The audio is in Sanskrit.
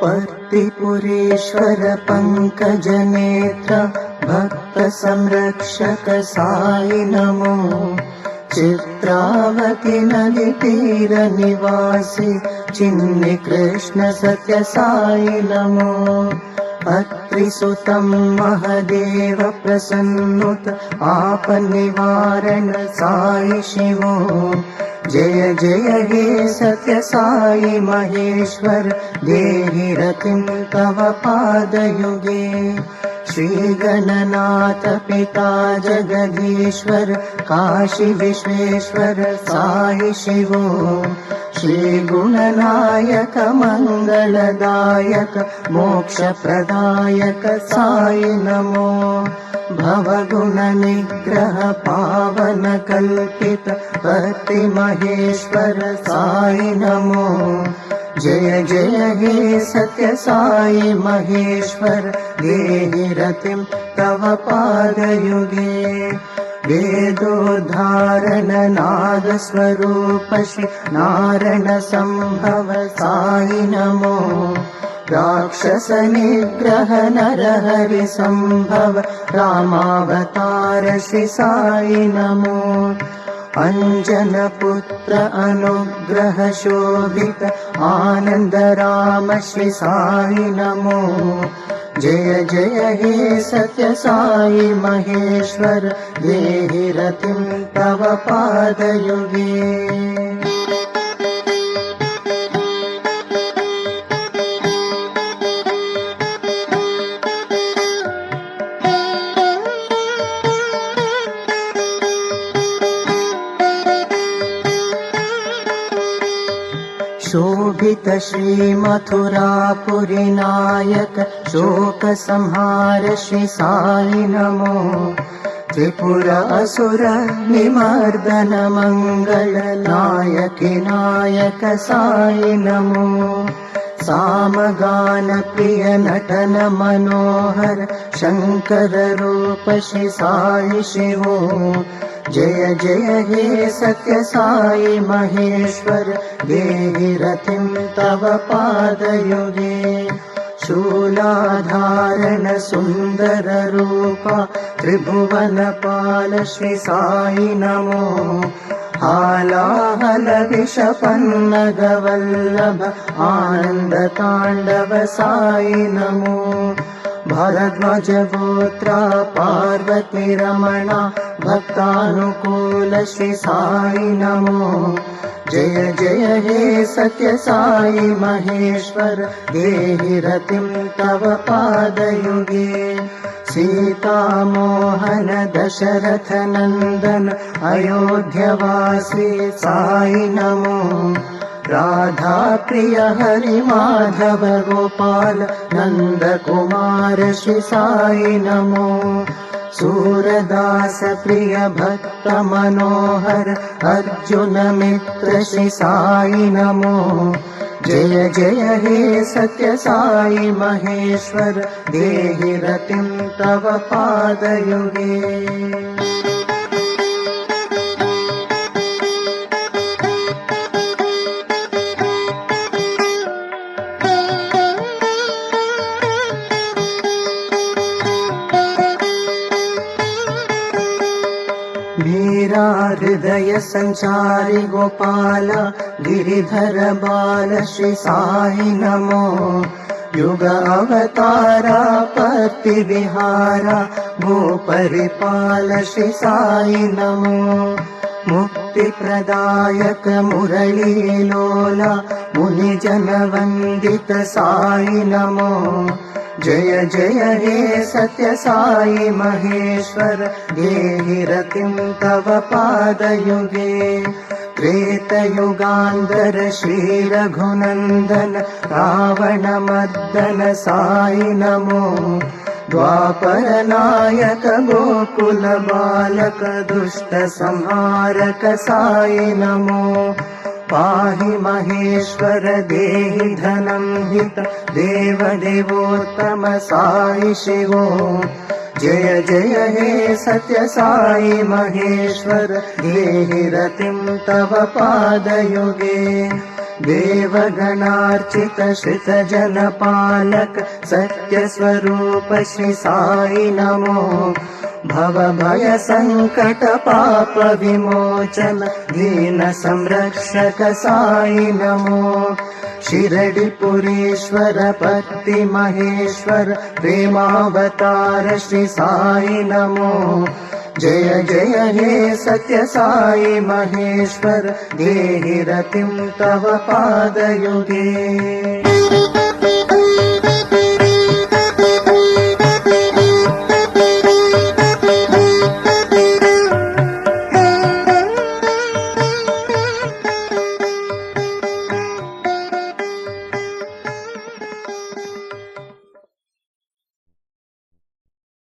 पर्तिपुरेश्वर पङ्कजनेत्र भक्त संरक्षक साई नमो। चित्रावती नदी तीर निवासी चिन्नि कृष्ण सत्य साई नमो। अत्रिसुतं महदेव प्रसन्नुत आपनिवारण साई शिवो। जय जय हे सत्य साई महेश्वर देहि रतिं तव पादयुगे। श्री गणनाथ पिता जगदीश्वर काशी विश्वेश्वर साई शिवो। श्री गुणनायक मंगलदायक मोक्षप्रदायक साई नमो। भवगुण निग्रह पावन कल्पित भक्ति महेश्वर साई नमो। जय जय हे सत्य साई महेश्वर देहि रतिं तव पादयुगे। वेदोद्धारण नाद स्वरूप श्री नारायण संभव साई नमो। राक्षस निग्रह नरहरि संभव रामावतार श्री साई नमो। अंजन पुत्र अनुग्रह शोभित आनंद राम श्री साई नमो। जय जय हे सत्य साई महेश्वर देहि रतिं तव पादयुगे। शोभित श्री मथुरापुरी नायक शोक संहार श्री साई नमो। त्रिपुर असुर निमर्दन मंगल नायक नायक साई नमो। सामगान प्रिय नटन मनोहर शंकर रूप श्री साई शिवो। जय जय हे सत्य साई महेश्वर देहि रतिं तव पादयुगे। शूलाधारण सुंदर रूपा त्रिभुवन पाल श्री साई नमो। हालाहल विषपन्नग वल्लभ आनंद तांडव साई नमो। भरद्वाज गोत्रा पार्वती रमणा भक्तानुकूल श्री साई नमो। जय जय हे सत्य साई महेश्वर देहि रतिं तव पादयुगे। सीता मोहन दशरथ नंदन अयोध्यवासी साई नमो। राधा प्रिय हरि माधव गोपाल नंद कुमार श्री साई नमो। सूरदास प्रिय भक्त मनोहर अर्जुन मित्र श्री साई नमो। जय जय हे सत्य साई महेश्वर देहि रतिं तव पादयुगे। मीरा हृदय संचारी गोपाल गिरिधर बाल श्री साई नमो। युग अवतारा पति विहारा भूपरिपाल श्री साई नमो। मुक्ति प्रदायक मुरली लोला मुनि जन वंदित साई नमो। जय जय हे सत्य साई महेश्वर देहि रतिं तव पादयुगे। त्रेतयुगांतर श्री रघुनंदन रावण मर्दन साई नमो। द्वापर नायक गोकुल बालक दुष्ट संहारक साई नमो। पाहि महेश्वर देहि धनं हित देव देवोत्तम साई शिवो। जय जय हे सत्य साई महेश्वर देहि रतिं तव पादयुगे। देवगणार्चित श्रित जनपालक सत्यस्वरूप श्री साई नमो। भव भय संकट पाप विमोचन दीन संरक्षक साई नमो। शिरडिपुरीश्वर पत्ति महेश्वर प्रेमावतार श्री साई नमो। जय जय हे सत्य साई महेश्वर देहि रतिं तव पादयुगे।